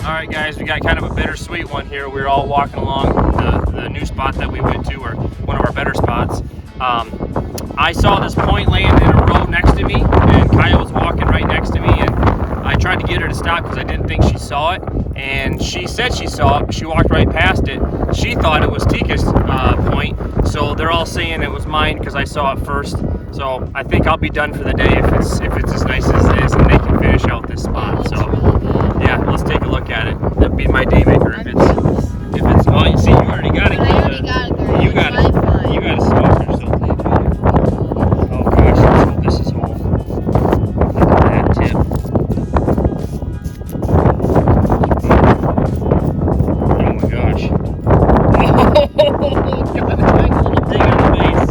Alright guys, we got kind of a bittersweet one here. We were all walking along the new spot that we went to, or one of our better spots. I saw this point laying in a row next to me, and Kaya was walking right next to me, and I tried to get her to stop because I didn't think she saw it, and she said she saw it, but she walked right past it. She thought it was Tika's point, so they're all saying it was mine because I saw it first. So I think I'll be done for the day if it's as nice as this, and they can finish out this spot. So yeah, let's take a look at it. That'd be my day maker if it's oh, you see, you already got it. I already got it, girl. You got it. You got a smoker. So oh gosh, let's hope this is whole. Look at that tip. Oh my gosh. Oh, got a nice little dig on the base.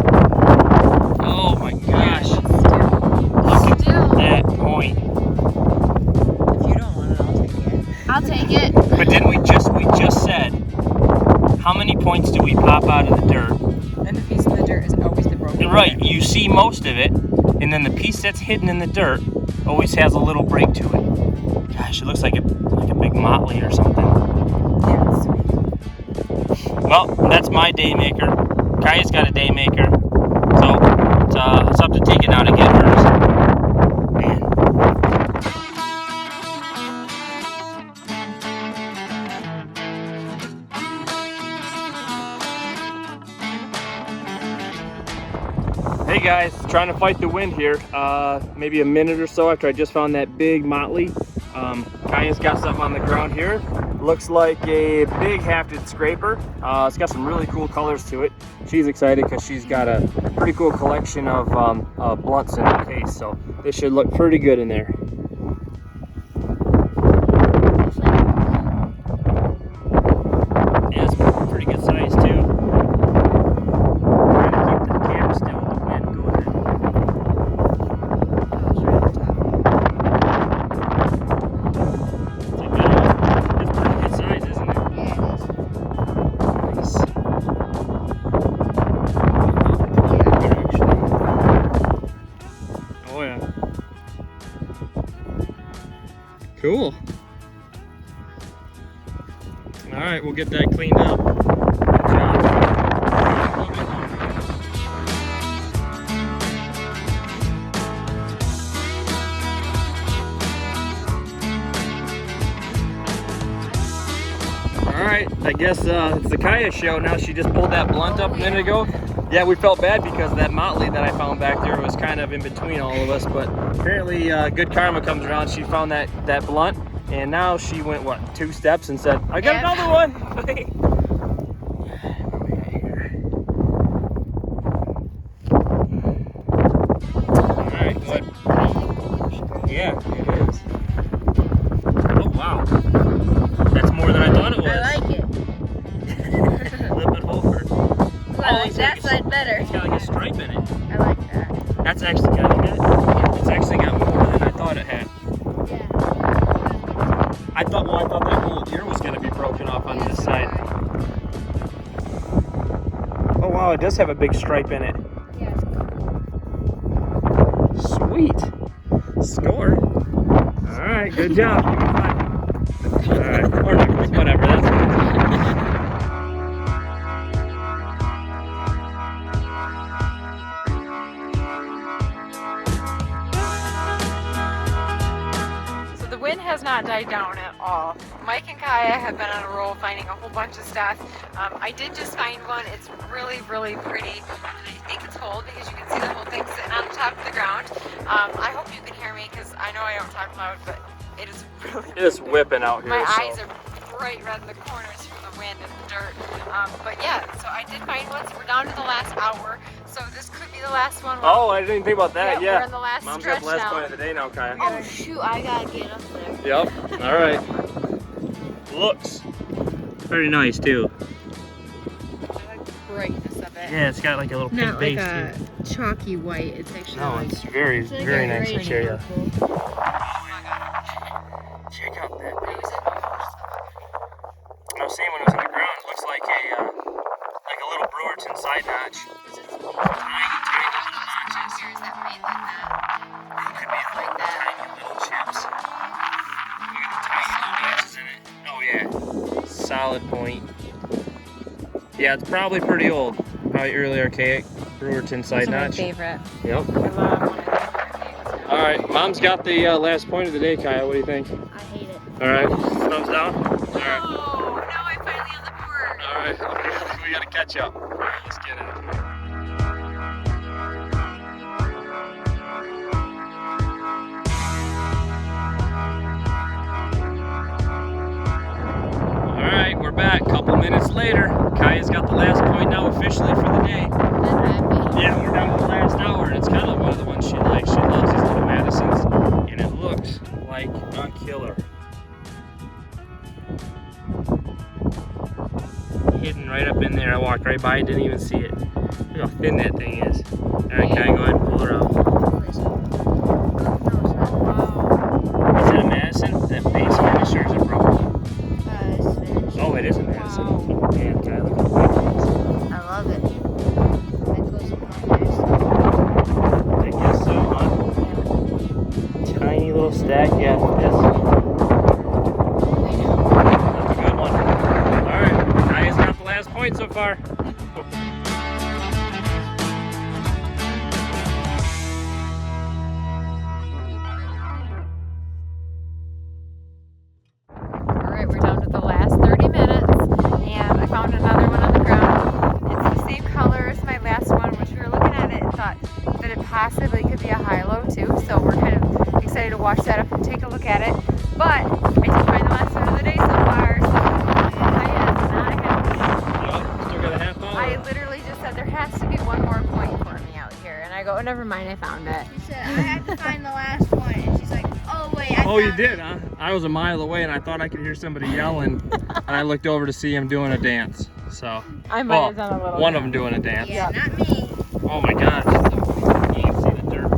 Oh my gosh. Look at that point. If you don't want it, I'll take it. But didn't we just said, how many points do we pop out of the dirt? And the piece of the dirt is always the broken Right, part. you see most of it, and then the piece that's hidden in the dirt always has a little break to it. Gosh, it looks like a big Motley or something. Yeah, sweet. Well, that's my day maker. Kaya's got a day maker, so it's up to Tika now to get hers. Man. Hey guys, trying to fight the wind here. Maybe a minute or so after I just found that big Motley. Kaya's got something on the ground here. Looks like a big hafted scraper. It's got some really cool colors to it. She's excited because she's got a pretty cool collection of blunts in her case, so this should look pretty good in there. Yeah, it's pretty good size too. Cool. All right, we'll get that cleaned up. Good job. All right, I guess it's the Kaya show now. She just pulled that blunt up a minute ago. Yeah, we felt bad because that Motley that I found back there was kind of in between all of us, but apparently good karma comes around. She found that blunt, and now she went, what, 2 steps and said, I got another one. All right, good. Yeah, it is. Oh, wow. That's more than I thought it was. I like it. A little bit over. I like that side better. It's got like a stripe in it. I like that. That's actually got it. It's actually got more than I thought it had. Yeah. I thought that whole ear was going to be broken off on this side. Oh wow, it does have a big stripe in it. Yeah. Sweet. Score. All right, good job. All right, or not, whatever. That's has not died down at all. Mike and Kaya have been on a roll finding a whole bunch of stuff. I did just find one. It's really, really pretty. And I think it's gold because you can see the whole thing sitting on the top of the ground. I hope you can hear me because I know I don't talk loud, but it is really it is whipping out here. My eyes are bright red in the corners from the wind and the dirt. But yeah, so I did find one. So we're down to the last hour. So this could be the last one. Oh, I didn't think about that. Yeah. We're in the last Mom's stretch got the last now. point of the day now, Kaya. Oh shoot, I gotta get up there. Yep. All right. Looks very nice too. I like the brightness of it. Yeah, it's got like a little pink Not like base a too. chalky white. It's actually No, like, it's very, it's like very a nice gray material. purple. Check out that. I was saying when it was on the ground, it looks like a little Brewerton side notch. Tiny, tiny little notches. Here's that made like that. It could be like tiny little chips. Look at the tiny little notches isn't it? Oh yeah, solid point. Yeah, it's probably pretty old. Probably early archaic. Brewerton side Those are my notch. favorite. Yep. I love one of these. All right, Mom's got the last point of the day, Kaya. What do you think? I hate it. All right, thumbs down. All right. Oh, now I'm finally on the board. All right, we gotta catch up. All right, let's get it. All right, we're back. Couple minutes later. Kaya's got the last point now officially for the day. Yeah, we're down to the last hour, and it's kind of one of the ones she likes. She loves these little Madisons, and it looks like a killer. Hidden right up in there. I walked right by it, didn't even see it. Look how thin that thing is. All right, Kaya, go ahead and pull her out. Is it a Madison? That base finish, or is it broken? Oh, it is a Madison. Wow. Oh, man, Kaya, look how big it is. I love it. That goes with my nose. I guess so, huh? Tiny little stack, yeah. That's a good one. All right, Kaya's got the last point so far. All right, we're down to the last 30 minutes, and I found another one on the ground. It's the same color as my last one, which we were looking at it and thought that it possibly could be a high-low too. So we're kind of excited to watch that up and take a look at it. But I did find the last one of the day so far, so Kaya is not happy. Yep, still got a half hour. I literally just said there has to be one more point for me out here, and I go, oh, never mind, I found it. She said, I have to find the last one. And she's like, oh, wait, I Oh, you found did, it. huh? I was a mile away and I thought I could hear somebody yelling, and I looked over to see him doing a dance. So, I might well, have done a little one bit. of them doing a dance. Yeah, not me. Oh my gosh. You can see the dirt.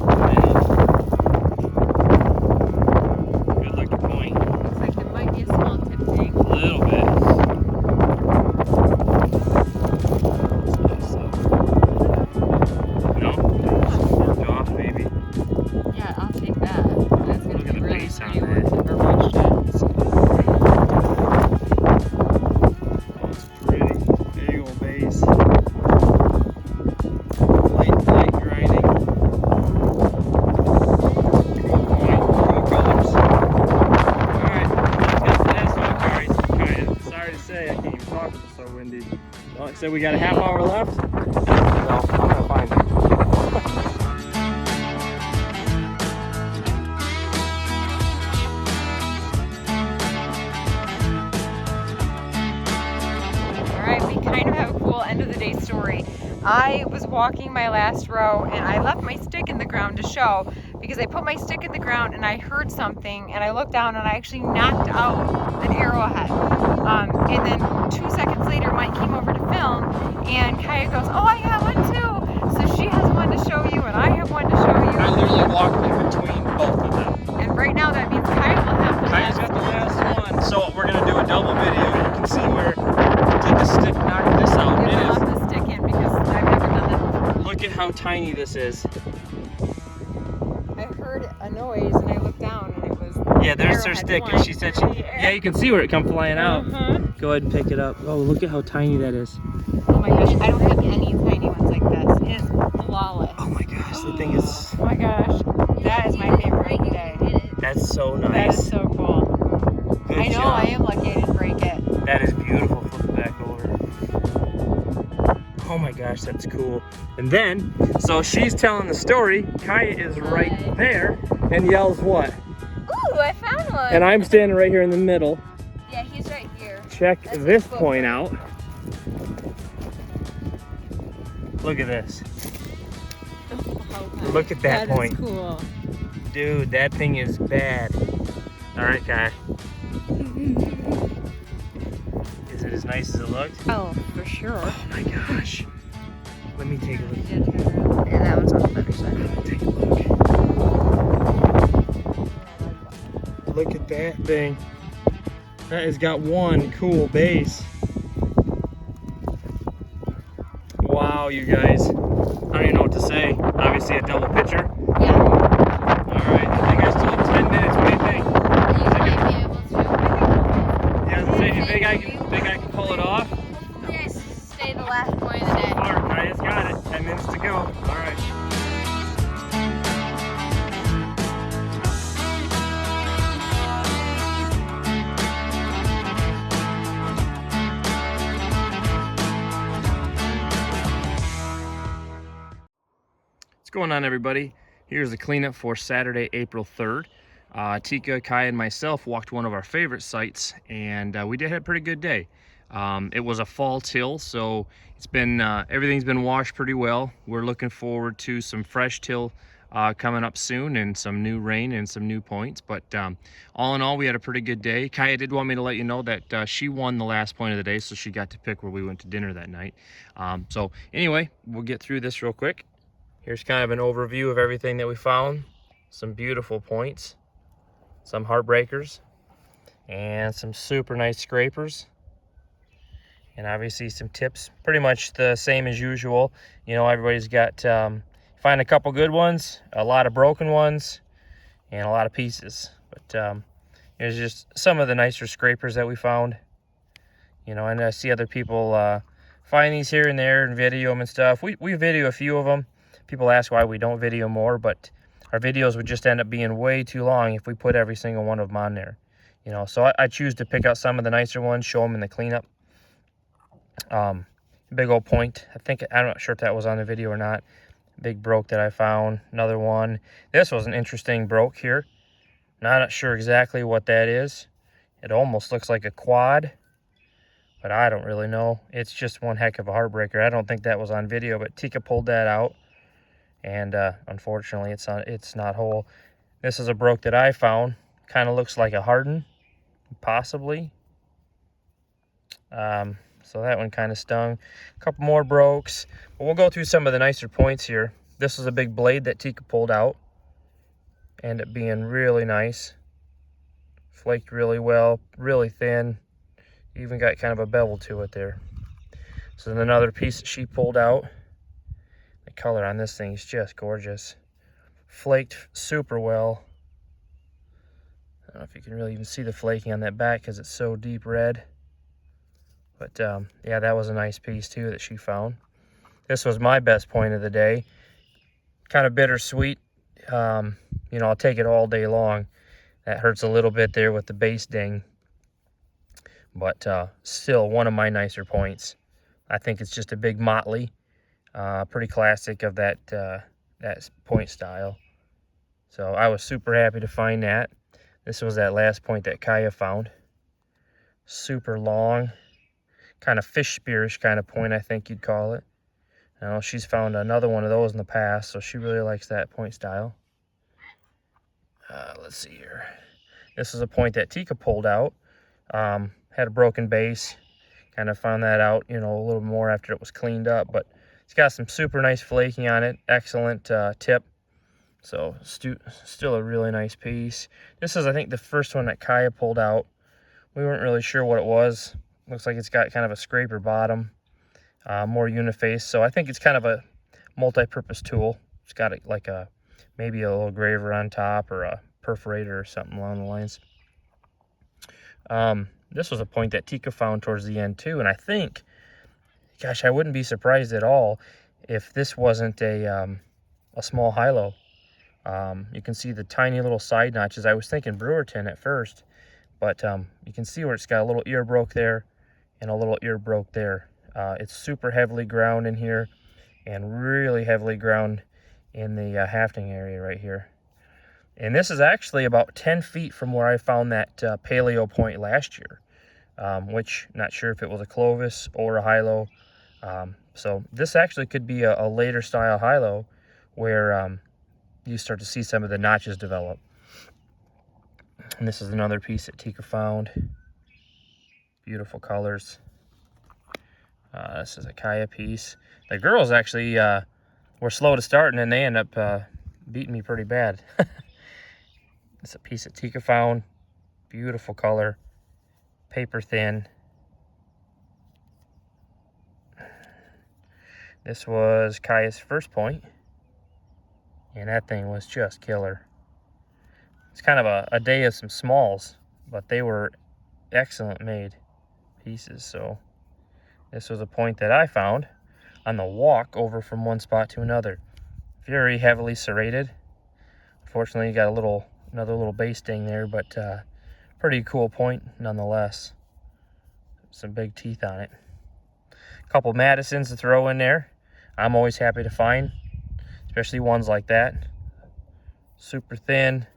Good looking point. Looks like there might be a small tip tank. A little bit. No? Go off, maybe. Yeah, I'll take that. That's gonna Look at be the really base on pretty that. work. Never watched it. That's pretty. There you go, base. Light grinding. Cool point. Cool colors. Alright, that's the last one, Kaya. Sorry to say, I can't even talk, it's so windy. Well, so we got a half hour left. So, I'm gonna find it. Alright, we kind of have a cool end of the day story. I was walking my last row and I left my stick in the ground to show because I put my stick in the ground and I heard something and I looked down and I actually knocked out an arrowhead. And then 2 seconds later Mike came over to film and Kaya goes, oh, I got one too. So she has one to show you and I have one to show I you. literally walked in between both of them. And right now that means Kaya will have the Kaya's last got the last one. So we're gonna do a double video. You can see where did the stick knock this out. You'll It have the stick in because I've never done that before. is. Look at how tiny this is. I heard a noise and I looked down and it was Yeah, there's her arrowhead stick, and flying she said through she. the air. Yeah, you can see where it come flying out. Uh-huh. Go ahead and pick it up. Oh, look at how tiny that is. Oh my gosh, I don't have any tiny ones like this. It is flawless. Oh my gosh, the thing is. Oh my gosh, that is my favorite of the day. That's so That nice. is so cool. Good I know job. I am lucky I didn't break it. That is beautiful. Flip it back over. Oh my gosh, that's cool. And then, so she's telling the story. Kaya is right there and yells what? Ooh, I found one. And I'm standing right here in the middle. Yeah, he's right here. Check That's this his point out. Look at this. Look at that point. That is cool. Dude, that thing is bad. All right, Kai. Is it as nice as it looked? Oh, for sure. Oh my gosh. Let me take a look. Yeah, that one's on the better side. Take a look. Look at that thing. That has got one cool base. Wow, you guys. I don't even know what to say. Obviously a double pitcher. Yeah. All right, I think I still have 10 minutes. What do you think? You might be able to. going on, everybody? Here's the cleanup for Saturday, April 3rd. Tika, Kai, and myself walked one of our favorite sites, and we did have a pretty good day. It was a fall till, so it's been everything's been washed pretty well. We're looking forward to some fresh till coming up soon, and some new rain and some new points. But all in all, we had a pretty good day. Kaya did want me to let you know that she won the last point of the day, so she got to pick where we went to dinner that night. So anyway, we'll get through this real quick. Here's kind of an overview of everything that we found. Some beautiful points, some heartbreakers, and some super nice scrapers. And obviously some tips, pretty much the same as usual. You know, everybody's got, find a couple good ones, a lot of broken ones, and a lot of pieces. But here's just some of the nicer scrapers that we found. You know, and I see other people find these here and there and video them and stuff. We video a few of them. People ask why we don't video more, but our videos would just end up being way too long if we put every single one of them on there. You know, so I choose to pick out some of the nicer ones, show them in the cleanup. Big old point. I'm not sure if that was on the video or not. Big broke that I found. Another one. This was an interesting broke here. Not sure exactly what that is. It almost looks like a quad, but I don't really know. It's just one heck of a heartbreaker. I don't think that was on video, but Tika pulled that out. And unfortunately, it's not whole. This is a broke that I found. Kind of looks like a harden, possibly. So that one kind of stung. A couple more brokes. But we'll go through some of the nicer points here. This is a big blade that Tika pulled out. Ended up being really nice. Flaked really well, really thin. Even got kind of a bevel to it there. So then another piece that she pulled out. The color on this thing is just gorgeous. Flaked super well. I don't know if you can really even see the flaking on that back because it's so deep red. But yeah, that was a nice piece too that she found. This was my best point of the day. Kind of bittersweet. You know, I'll take it all day long. That hurts a little bit there with the base ding. But still one of my nicer points. I think it's just a big Motley. Pretty classic of that point style. So I was super happy to find that. This was that last point that Kaya found. Super long, kind of fish spearish kind of point, I think you'd call it. I know she's found another one of those in the past, so she really likes that point style. Let's see here. This is a point that Tika pulled out. Had a broken base. Kind of found that out, you know, a little more after it was cleaned up, but it's got some super nice flaking on it. Excellent tip. So still a really nice piece. This is, I think, the first one that Kaya pulled out. We weren't really sure what it was. Looks like it's got kind of a scraper bottom, more uniface. So I think it's kind of a multi-purpose tool. It's got like maybe a little graver on top or a perforator or something along the lines. This was a point that Tika found towards the end too, and I think, gosh, I wouldn't be surprised at all if this wasn't a small high-low. You can see the tiny little side notches. I was thinking Brewerton at first, but you can see where it's got a little ear broke there and a little ear broke there. It's super heavily ground in here and really heavily ground in the hafting area right here. And this is actually about 10 feet from where I found that paleo point last year, which not sure if it was a Clovis or a high-low. So this actually could be a later style high-low where you start to see some of the notches develop. And this is another piece that Tika found. Beautiful colors. This is a Kaya piece. The girls actually were slow to start, and then they end up beating me pretty bad. It's a piece that Tika found. Beautiful color. Paper thin. This was Kaya's first point. And that thing was just killer. It's kind of a day of some smalls, but they were excellent made pieces. So this was a point that I found on the walk over from one spot to another. Very heavily serrated. Unfortunately, you got another little base ding there, but pretty cool point nonetheless. Some big teeth on it. A couple Madisons to throw in there. I'm always happy to find, especially ones like that. Super thin,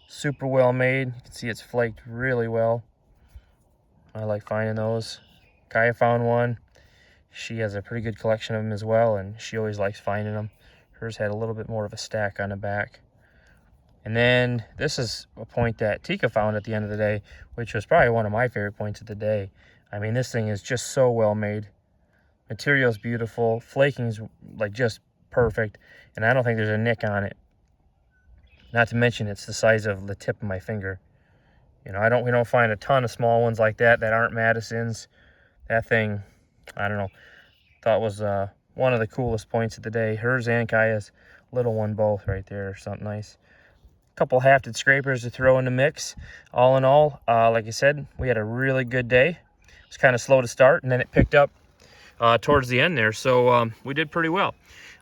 super well made. You can see it's flaked really well. I like finding those. Kaya found one. She has a pretty good collection of them as well, and she always likes finding them. Hers had a little bit more of a stack on the back. And then this is a point that Tika found at the end of the day, which was probably one of my favorite points of the day. I mean, this thing is just so well made. Material's beautiful. Flaking's like just perfect. And I don't think there's a nick on it. Not to mention it's the size of the tip of my finger. You know, we don't find a ton of small ones like that aren't Madison's. That thing, I don't know, thought was one of the coolest points of the day. Hers and Kaya's little one both right there, something nice. A couple hafted scrapers to throw in the mix. All in all, like I said, we had a really good day. It was kind of slow to start, and then it picked up towards the end there, so we did pretty well.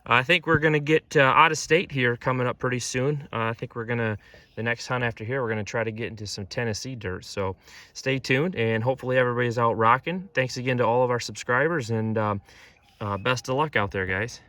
I think we're going to get out of state here coming up pretty soon. I think we're going to, the next hunt after here, we're going to try to get into some Tennessee dirt. So stay tuned, and hopefully everybody's out rocking. Thanks again to all of our subscribers, and best of luck out there, guys.